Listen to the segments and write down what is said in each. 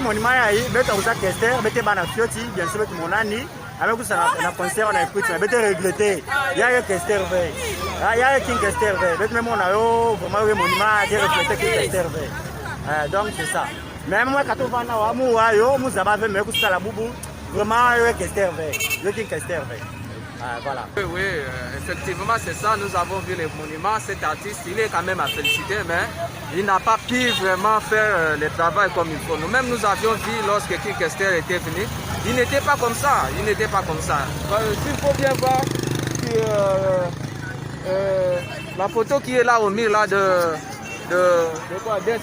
monument yayi beta uza Kester bete bana fioti bien sûr bete monani avec ça na concert on a écouté bete regretter ya Kester ve ya King Kester ve bete même on a yo vraiment le monument de refléter King Kester ve donc c'est ça même moi quand on va na wa mu wa yo mu zaba ve me kusa la bubu vraiment yo Kester ve yo King Kester ve. Voilà. Oui, effectivement, c'est ça. Nous avons vu les monuments. Cet artiste, il est quand même à féliciter, mais il n'a pas pu vraiment faire le travail comme il faut. Nous-mêmes, nous avions vu lorsque King Kester était venu. Il n'était pas comme ça. Il n'était pas comme ça. Il faut bien voir la photo qui est là au mur là d'un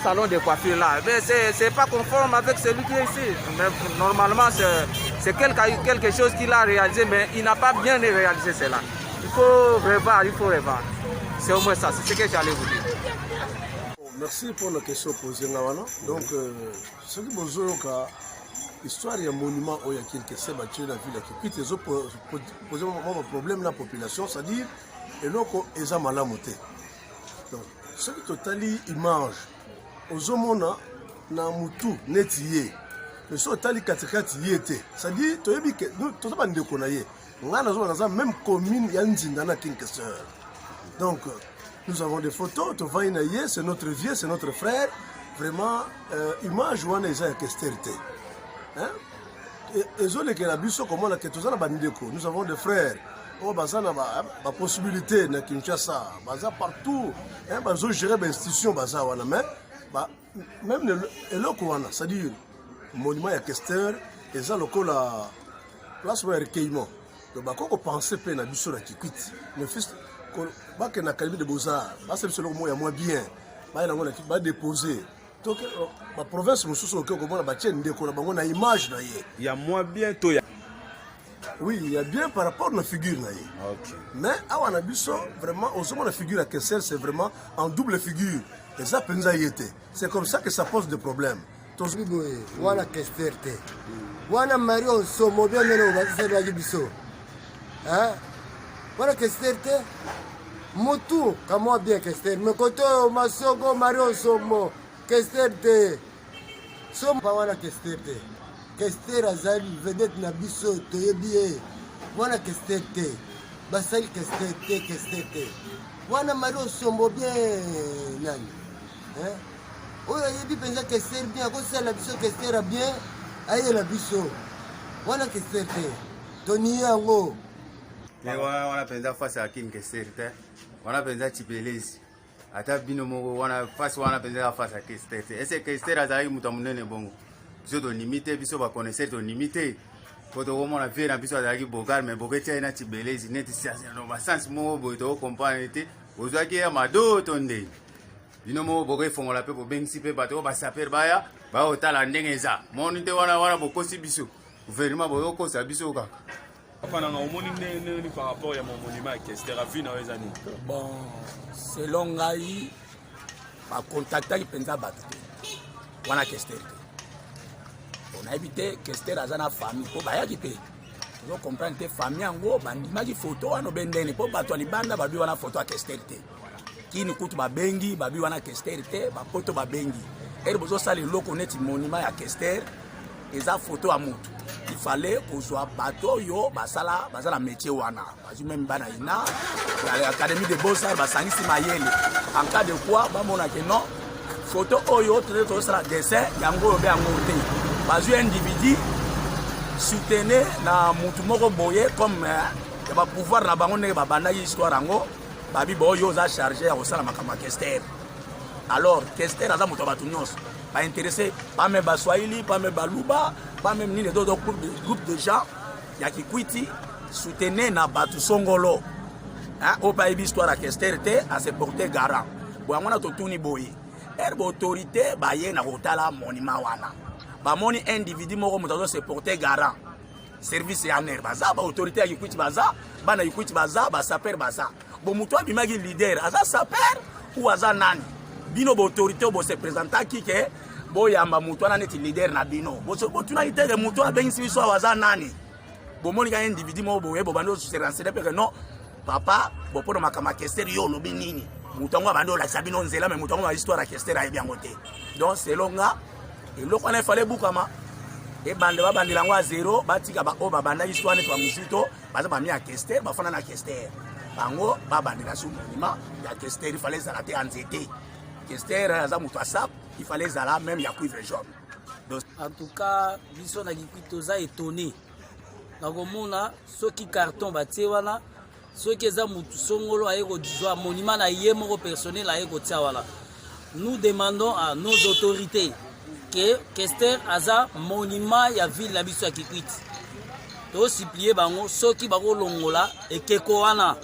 salon de coiffure là. Mais c'est pas conforme avec celui qui est ici. Mais normalement, c'est quelque chose qu'il a réalisé, mais il n'a pas bien réalisé cela. Il faut revoir, il faut revoir. C'est au moins ça, c'est ce que j'allais vous dire. Merci pour la question posée. Donc, ce que vous avez l'histoire du monument où il y a quelques s'est battu dans la ville qui quitte poser un problème dans la population, c'est-à-dire et donc ils ont mal à monter. Donc, ce qui totali image aux hommes na mutu netiye. Mais ce tali katikati yete. C'est-à-dire que nous tout ça pas ndékonaye. On a dans même commune yanzinda na King Kester. Donc nous avons des photos, tu vois inaye, c'est notre vieux, c'est notre frère. Vraiment image wana eza ya Kester te. Hein? Et zone que la biso comment la ketozana bandeko. Nous avons des frères. Oh bazana ba possibilité na Kinshasa, baza partout. Hein, bazo gérer ba institution baza wana mais même le wana, c'est-à-dire monument ya Kester et ça la place où recueillement. Donc bako penser pe na biso na Kikwiti. Le fils ba ke na Académie de Beaux-Arts, ba c'est le mot ya moins bien. Ba na ngona ba déposer. Donc la province mususu ko komona ba tien ndeko na bango na image na ye. Il y a moins bien to ya. Oui, il y a bien par rapport à la figure. Okay. Mais à Wanabiso, vraiment, au moment la figure à Kester, c'est vraiment en double figure. Et ça, c'est comme ça que ça pose des problèmes. Wana Kester te. Wana Marion Somo bien meno ba se la biso. Hein? Wana Kester te. Motu kama bien Kester. Me koto Masoko Marion Somo Kester te. Somo pa wana Kester te. Kester azali vedette na biso toyebi wana Kester te basali Kester te wana Mario Sombo bien nani hein oyo yebi penza Kester bien ko sala biso Kester a bien aye la biso wana Kester te toni yango mais wana penza face à King Kester te wana penza Chipelezi ata bino moko wana face à Kester te est-ce que Kester azali mutamunene bongo biso to limité biso ba connaître to limité poto ko mona vie na biso azaki bogar mais boketi na Chibelezi neti siasa no ba sens mo bo to comprendre te ozaki ya mado tonde bino mo bokoy fongola pe bo bengisi pe bato ba saper baya ba otala ndenge eza moni te wana bokosi biso gouvernement bo ko sa biso kaka enfin on moni ne par rapport à mon monument à Kester a vu na ezani bon selon ngai ba contacter penza bato wana Kester. On a évité Kester azana famille pour bayaki pe. Vous comprenez que famille ngo bandimaki photo wana bendene po bato libanda babi wana photo à Kester te. Ki ni kutu babengi babi wana Kester te ba photo babengi. Et bozo sali loko neti monument ya Kester eza photo à mutu. Il fallait qu'on soit bateau yo basala métier wana. Bazu même bana ina l'Académie de Beaux-Arts basangisi mayele. En cas de quoi ba mona que non photo oyo to sera dessin yango be yango te. Bazu individu soutenir na mutu moko boye comme ba pouvoir na bango ne ba banda histoire yango babi boyo za chargé ya osala makama Kester. Alors Kester aza mutu batu nyonso pas intéressé pas même ba Swahili pas même ba Luba pas même ni les autres groupes de gens ya Kikwiti soutenir na batu songolo hein au pays histoire à Kester te à se porter garant bo ngona to tuni boye herbe autorité ba ye na kotala monument wana ba moni individu moko mutazo se porter garant service ya ner baza ba autorité ya Kikwiti baza bana Kikwiti baza ba saper baza bo mutu abimaki leader aza saper ou aza nani bino bo autorité bo se présenter ki ke bo yamba mutu ana neti leader na bino bo tuna itege mutu abengisi biso aza nani bo moni ka individu moko bo yebo bando se renseigner pe que non papa bo pono makama Kester yo lobi nini mutu ngo bando la sabino nzela mais mutu ngo histoire ya Kester ayebi yango te donc selon nga eloko wana efale bukama ebande babandela yango ya zero batika baoyo babandaki so wana eto bamuzito baza bami ya Kester bafanda na Kester bango babandela so monima ya Kester ifale ezala te ya nzete Kester aza moto asap ifale ezala même ya cuivre jaune. En tout cas biso na Kikwit toza étonné nakomona soki carton batie wana soki eza mutu songolo aye kodizwa monima na ye moko personnel aye kotia wana. Nous demandons à nos autorités que Kester aza monument ya ville na biso ya Kikwit. To supplier bango soki bako longola ekeko wana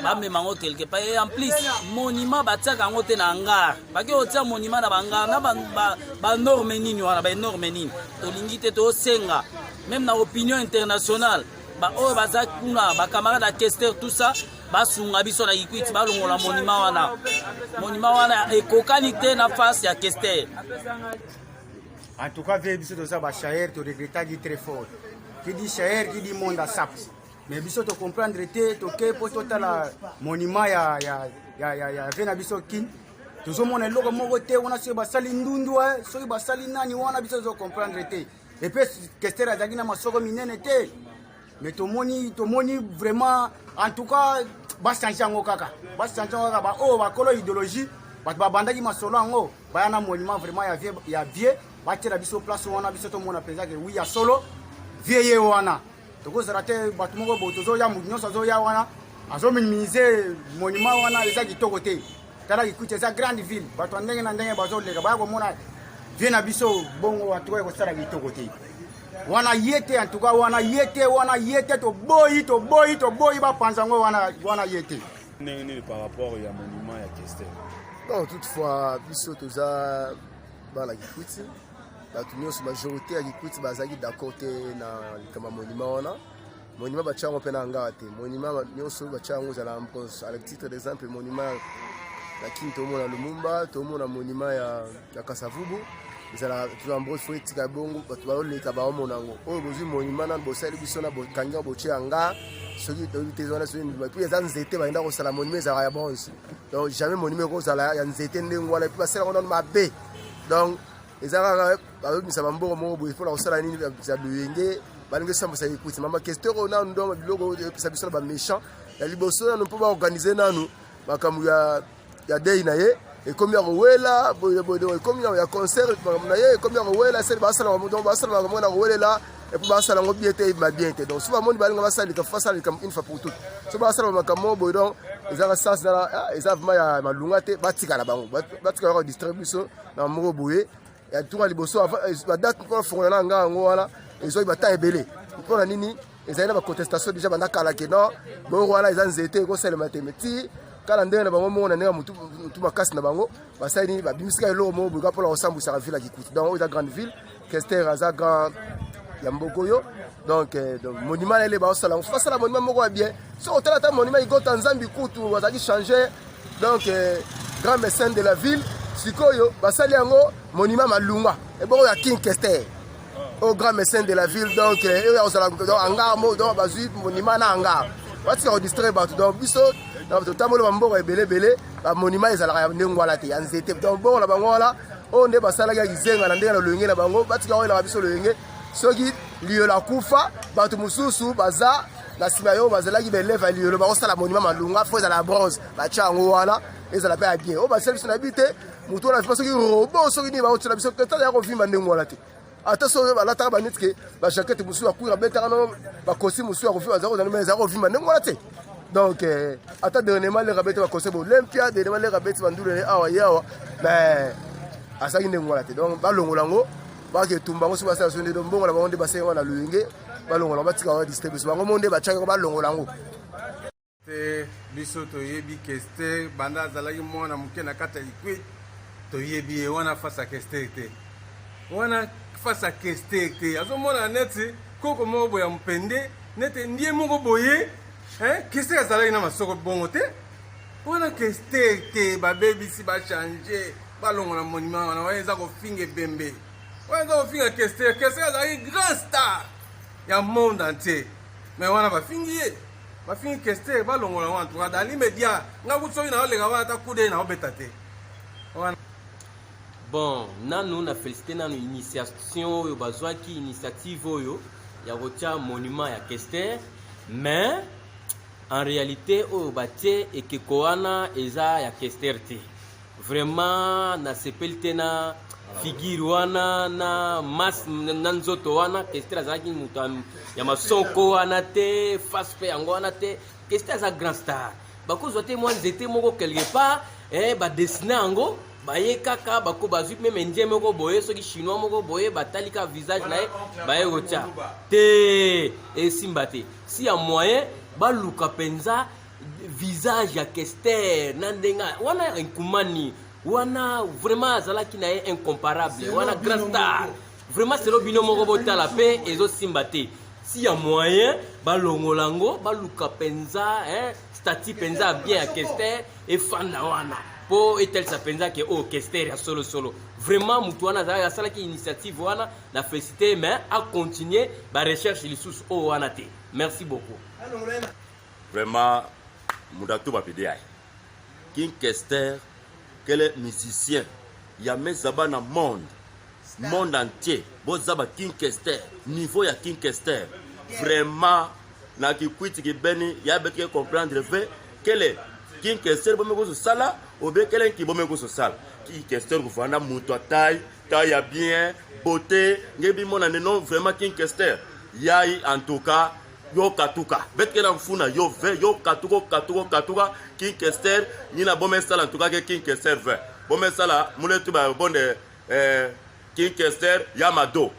bamema ngo quelque part et en plus monument batiaka yango te na hangar baki otia monument na bangar na ba norme nini wana ba norme nini tolingi te tosenga même na opinion internationale ba oyo baza kuna ba camarade à Kester tout ça basunga biso na Kikwit balongola monument wana ekokani te na face ya Kester. En tout cas, biso toza ba Chaer to regrettagi très fort. Qui dit Chaer, qui dit monde à sap. Mais biso to comprendre te to ke po totala monument ya vena biso kin. Tozo mona loko moko te wana se basali ndundu so basali nani wana biso to comprendre te. Et puis Kester azaki na masoko minene te. Mais to moni vraiment en tout cas ba changer ngo kaka. Ba changer ngo ba o ba kolo idéologie. Ba bandaki masolo ngo ba na monument vraiment ya vie batela biso place wana biso to mona penza ke oui ya solo vie wana. Tokozala te bato moko botozo ya mutu nyonso azo ya wana azo minimiser monument wana eza kitoko te. Tala Kikwit eza grande ville bato ndenge na ndenge bazo leka ba ko mona vie na biso bongo watu ko sala kitoko te. Wana yete en tout cas wana yete to boyi ba panza ngo wana yete. Nini par rapport ya monument ya Kester. Non, toutefois biso toza bana Kikwit bato nyonso majorité ya Kikwit bazaki d'accord te na likama monument wana. Monument bachango pe na ngara te. Monument nyonso bachango za la mpose. À titre d'exemple monument la King tomona Lumumba, tomona monument ya Kasavubu. Ezala tuambo foi tika bongo bato baloleka ba omonango. Oyo bozi monument na bosali biso na bokanga boche anga. Soki te zona soki puis ezan nzete baenda ko sala monument za ya bronze. Donc jamais monument ko sala ya nzete ndengo wala puis basala ko na mabe. Donc ezaka babimisa bamboko moko boye mpona kosala nini ya luyenge balingi osambwisa Kikwit mama Kester oyo nanu ndo biloko epesa biso na baméchant ya liboso nanu mpo baorganize nanu makambo ya dei na ye ekomi ya kowela ekomi ya concert na ye ekomi ya kowela seli basala makambo na kowelela epo basala yango bien te bien te donc so bamoni balinga basalika fasalika une fois pour toutes so basala makambo boye donc ezaka sens eza vraiment ya malunga te batikala bango batikala ko distribution na moko boye ya tour liboso ba date pour fongola na nganga ngo wana ezo ibata ebele mpona nini ezali na contestation déjà banda kala ke non bo wana eza nzete ko sele matemeti kala ndenge na bango mona ndenge mutu makasi na bango basali ni babimisika eloko mo boka pour la ressemble à ville ya Kikwit donc la grande ville Kester aza grand ya mbokoyo donc monument ele ba osala face à la monument moko bien so otala ta monument igota nzambi kutu bazaki changer donc grand mécène de la ville sikoyo basali yango monument malunga et bon ya King Kester au grand mécène de la ville donc eux osala anga mo donc bazui monument na anga bati ko distraire bato donc biso na to tamolo bamboko ebele ba monument ezala ya ndengwa la te ya nzete donc bon la bango la onde basala ya kizenga na ndenge na loyenge na bango bati ko la biso loyenge soki liyo la kufa bato mususu baza na sima yo bazala ki beleva liyo ba osala monument malunga fo ezala bronze ba chango wana ezala pa bien o ba service na bité mutu na soki robot soki ni ba otela biso tata ya ko vimba ndengwa la te ata so ba lata ba nitke ba jaquette musu akuira betaka no ba kosi musu akofima zako na meza ko vimba ndengwa la te donc ata dernièrement les rabete ba kosi bo Olympia dernièrement les rabete bandule awa yawa mais asaki ndengwa la te donc ba longolango ba ke tumba ngo so ba sa so ndi mbongo la ba onde ba se wana luyenge ba longola ba tika wa distribution bango monde ba chaka ba longolango te biso to yebi Kester banda zalaki mwana muke na kata Kikwit to yebi wana face à Kester te wana face à Kester te azo mona neti koko mo boya mpende neti ndie moko boye Kester azalaki na masoko bongo te wana Kester te ba baby si ba changer ba longola monument wana waza ko finge bembe waza ko finga Kester azalaki grand star ya monde entier mais wana ba fingi bafingi Kester balongola wana tuka dans l'immédiat nga kutsoki na olenga wana ta kude na obeta te wana Bon, nanu na félicité nanu initiation oyo bazwaki initiative oyo ya kotia monument ya Kester, mais en réalité oyo batie ekeko wana eza ya Kester te. Vraiment na sepeli te na figure wana na mas na nzoto wana. Kester azalaki mutu ya masonko wana te, face pe yango wana te. Kester aza grand star. Bakozwa te mwa nzete moko quelque part ba dessiner yango baye kaka bako bazwi même ndie moko boye soki chinois moko boye batali ka visage na ye baye kotia te esimba te. Si ya moyen baluka penza visage ya Kester na ndenga wana inkumani wana vraiment azalaki na ye incomparable wana grand star. Vraiment c'est lo bino moko botala pe ezo simba te. Si ya moyen balongolango baluka penza stati penza bien ya Kester et fanda wana po etel sa penza ke o Kester ya solo solo. Vraiment mutu wana za sala ki initiative wana na félicité mais à continuer ba recherche les sous o wana te. Merci beaucoup. Vraiment mudatu ba pidi ay. King Kester quel est musicien ya mezaba na monde entier. Bozaba King Kester niveau ya King Kester. Vraiment na ki kwiti ki beni ya beti comprendre ve quel est King Kester bomeko so sala ou bien quel est qui bomeko so sala. King Kester ko fanda mutu taille ya bien beauté ngebi mona non vraiment King Kester yai en tout cas yo katuka beti na mfuna yo ve yo katuka King Kester ni na bomé sala en tout cas que King Kester ve bomé sala mule tu ba bonde King Kester Yamado.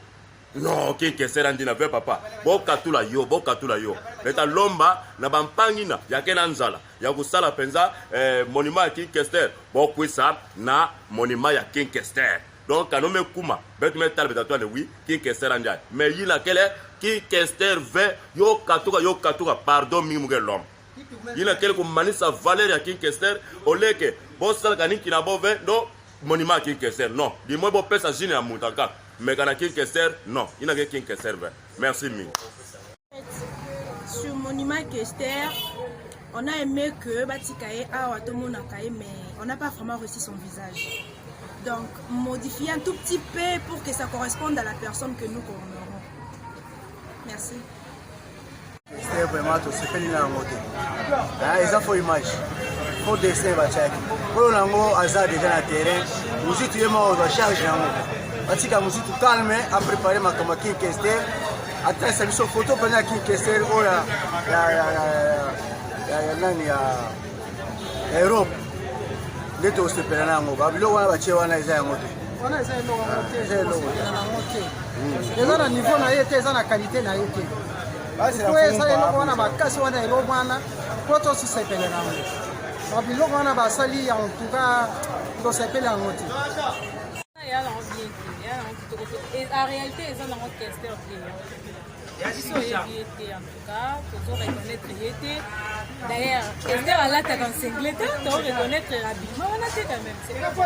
Non, King Kester andina ve papa. Bokatula yo. Leta lomba na bampangi na yakena nzala. Ya kusala penza monument ya King Kester. Bokwisa na monument ya King Kester. Donc kanome kuma betu metal betato ne oui King Kester andja. Mais yina kele King Kester ve yo katuka pardon mi muge lom. Yina kele ko manisa valeur ya King Kester oleke bosala kaniki na bove no monument King Kester non. Dis-moi bon pesa jine ya mutaka. Mais quand King Kester, non, il n'a que King Kester. Merci mille. Sur Monument Kester, on a aimé que Batikaye a Watomonakaye, mais on n'a pas vraiment reçu son visage. Donc, modifier un tout petit peu pour que ça corresponde à la personne que nous honorons. Merci. C'est vraiment tout, c'est fait la montée. Ils ont fait image. Il faut dessin, pour l'ango, Azar déjà dans le terrain. Nous utilisons la charge. Batika musitu calme a préparé ma comme King Kester. Attends, ça lui son photo pendant King Kester oh ya nani ya Europe. Leto se pelana ngo babilo wana bache wana iza ya moto. Wana iza no moto. Eza na niveau na yete, eza na qualité na yete. Basi na wana wana makasi wana elo wana poto si se pelana ngo. Babilo wana basali en tout cas do se pelana ngo. Et en réalité, ils ont un Kester bien. Ils sont bien en tout cas, pour reconnaître l'été. D'ailleurs, Kester a là, tu as un singlet, tu dois reconnaître rapidement. On a fait quand même. C'est pas bon.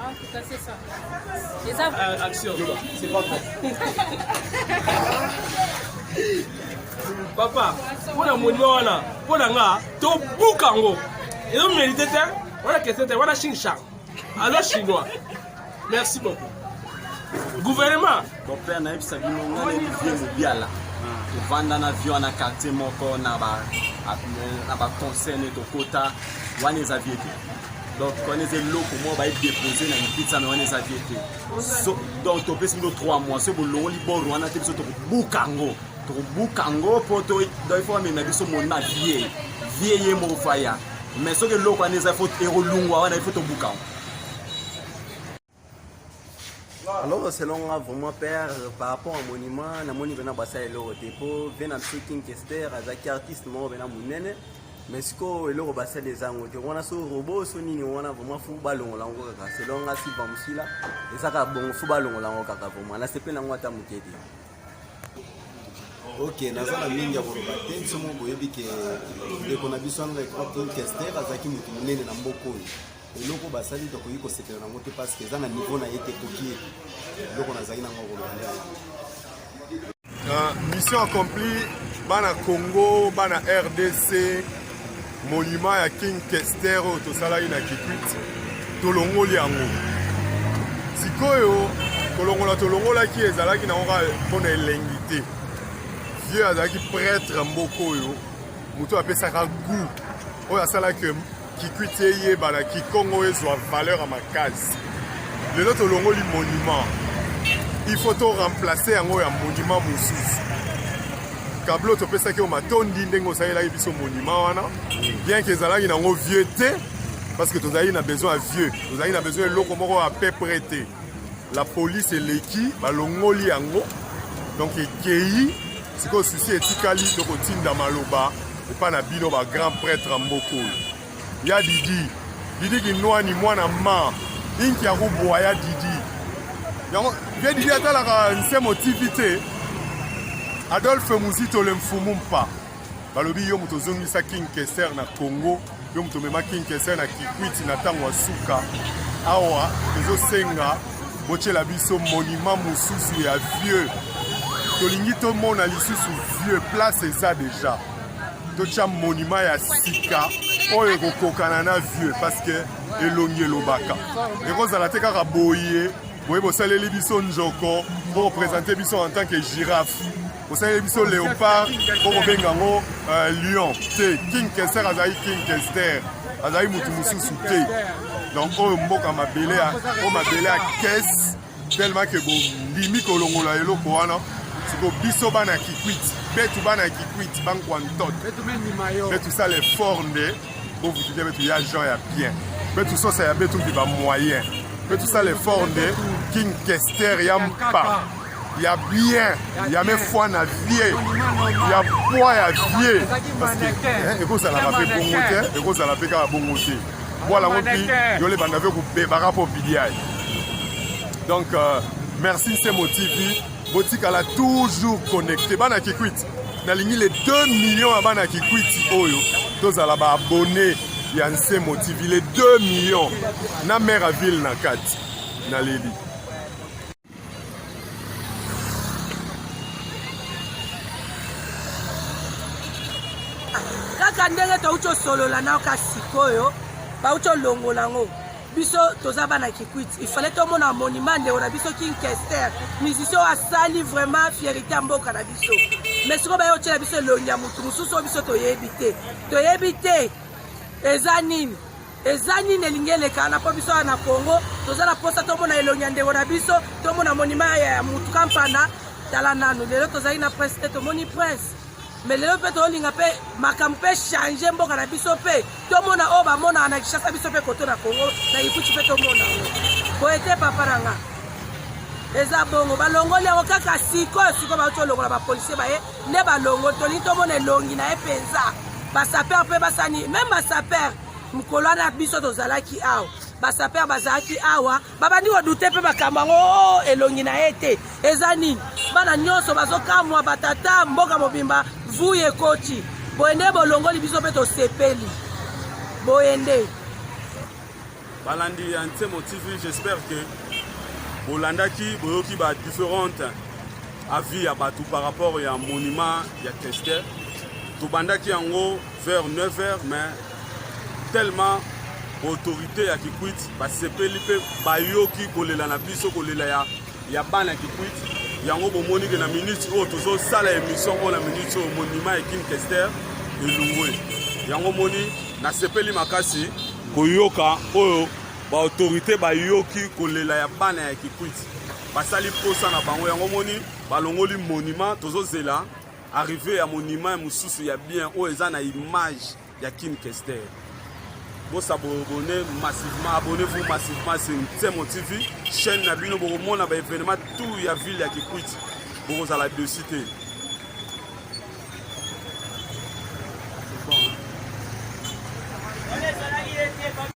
En tout cas, c'est ça. Et ça action, c'est pas bon. Papa, pour la monument, pour la nga, tu boukango. Et on mérite, on a Kester, on a Xinjiang. Alors chinois. Merci beaucoup. Gouvernement. Bon père na ebisa bino ngana vie mobiala. Vanda na vie na quartier moko na ba concerne to kota wana ezaviete. Donc connaissez loko mo ba déposer na pizza mais wana ezaviete. So donc to pesi 3 mois so bolongo liboro wana te biso to bukango. To bukango poto do il faut même biso mona vie. Vie ye mo faya. Mais so que loko wana ezafoto erolungwa wana il faut to bukango. Alors, selon moi, vraiment, père, par rapport au monument, le monument est assez lourd. Pour venir à King Kester, avec artiste, moi, je suis mais ce que le robot c'est les angles. On a ce robot, on a vraiment football on l'a encore. Selon moi, si vous me là, et ça a bon football on l'a encore vraiment. Là, c'est pas l'angle à mouiller. Ok, nazala mingi ya koloba te biso mo boyebi ke ndeko na biso wana King Kester azalaki motu monene na mboka oyo. Eloko basali tokoki kosepela nango te parce que eza na niveau na ye te koki eloko nazalaki nango koloba nde. Mission accomplie bana Congo, bana RDC, monument ya King Kester oyo tosalaki na Kikwit. tolongoli yango sikoyo tolongolaki ezalaki na oka mpona elengi te vieux azalaki prêtre mboka oyo moto apesaka goût oyo asalaki kikwiti eyeba na kikongo oyo ezwa valeur ya makasi lelo tolongoli monument il faut to remplacer yango ya monument mosusu kablo topesaki yo matondi ndenge osalelaki biso monument wana bien que ezalaki nango vieux te parce que tozalaki na besoin ya vieux tozalaki na besoin eloko moko à peu près te la police eleki balongoli yango donc ekei sikoyo susi etikali tokotinda maloba epa na bino bagrand prêtre ya mboka oyo ya didi kinwani mwana ma inki ya kubwa ya didi yango vie didi atalaka nse motivi te Adolphe Muzito le mfumu mpa balobi yo moto ozongisa King Kester na Congo yo moto mema King Kester na Kikwiti na ntango ya suka awa ezosenga botyela biso monument mosusu ya vieux tolingi tomona lisusu vieux place eza deja totya monument ya sika oyo ekokokana na vieux parce que elongi elobaka ekozala te kaka boye bosaleli biso njoko po représenter biso en tant que girafe bosaleli biso léopard po kobenga yango lion te King Kester azali King Kester azali mutu mosusu te donc oyo mboka mabele ya kese tellement ke bondimi kolongola eloko wana siko biso bana Kikwiti betu bana Kikwiti bankwantot betu sala effort nde bovutide betu ya gens ya bien betu sosa ya betu mpe bamoyen betu sala effort nde King Kester ya mpa ya bien ya me foi na vie ya poids ya vie parce que ekozalaka mpe bongo te ekozala mpe kaka bongo te voilà ngo mpi yole bandave kobebaka mpo bidiai donc merci Nsemo TV botikala toujours connecté bana Kikwiti nalingi les 2 millions ya bana Kikwiti oyo tozala baabone ya Nsemo TV les 2 millions na maire ya ville na kati naleli kaka ndenge touti osolola nao ka sikoyo bauti olongola ngo biso toza bana Kikwiti ifale tomona monument ndeko na biso King Kester musicien asali vraiment fierté ya mboka na biso mais sikoyo baye otyela biso elongi ya mutu mosusu oyo biso toyebi te eza nini elingi elekana mpo biso wana na Congo toza na posa tomona elongi ya ndeko na biso tomona monument ya mutu kampana tala nanu lelo tozali na presse te tomoni presse mais lelo mpe tolinga mpe makambo mpe change mboka na biso mpe tomona oyo bamonaka na Kinshasa biso mpe koto na Congo na Kikwiti mpe tomona ngo boye te papa na nga eza bongo balongoli yango kaka sikoyo bauti olongola bapolisier baye nde balongoli tolingi tomona elongi na ye mpenza basaper mpe basani meme basaper mokolo wana biso tozalaki awa basaper bazalaki awa babandi kodute mpe makambo yango elongi na ye te eza nini bana nyonso bazokamwa batata mboka mobimba vuye ekoti boye nde bolongoli biso mpe tosepeli boye nde balandi ya Nsemo TV j'espère que bolandaki boyoki ba différentes avis ya bato par rapport ya monument ya Kester tobandaki yango vers 9h mais tellement autorité ya Kikwiti basepeli mpe bayoki kolela na biso kolela ya bana Kikwiti yango bomoni ke na minute oyo tozosala émission mpona minute oyo monument ya King Kester elungwe yango moni nasepeli makasi koyoka oyo baautorité bayoki kolela ya bana ya Kikwiti basali posa na bango yango moni balongoli monument tozozela arrivé ya monument mosusu ya bien oyo eza na image ya King Kester abonnez massivement, abonnez-vous massivement sur Nsemo TV, chaîne na bino bokomona ba événement tout ya ville ya Kikwiti. Boko za la de cité.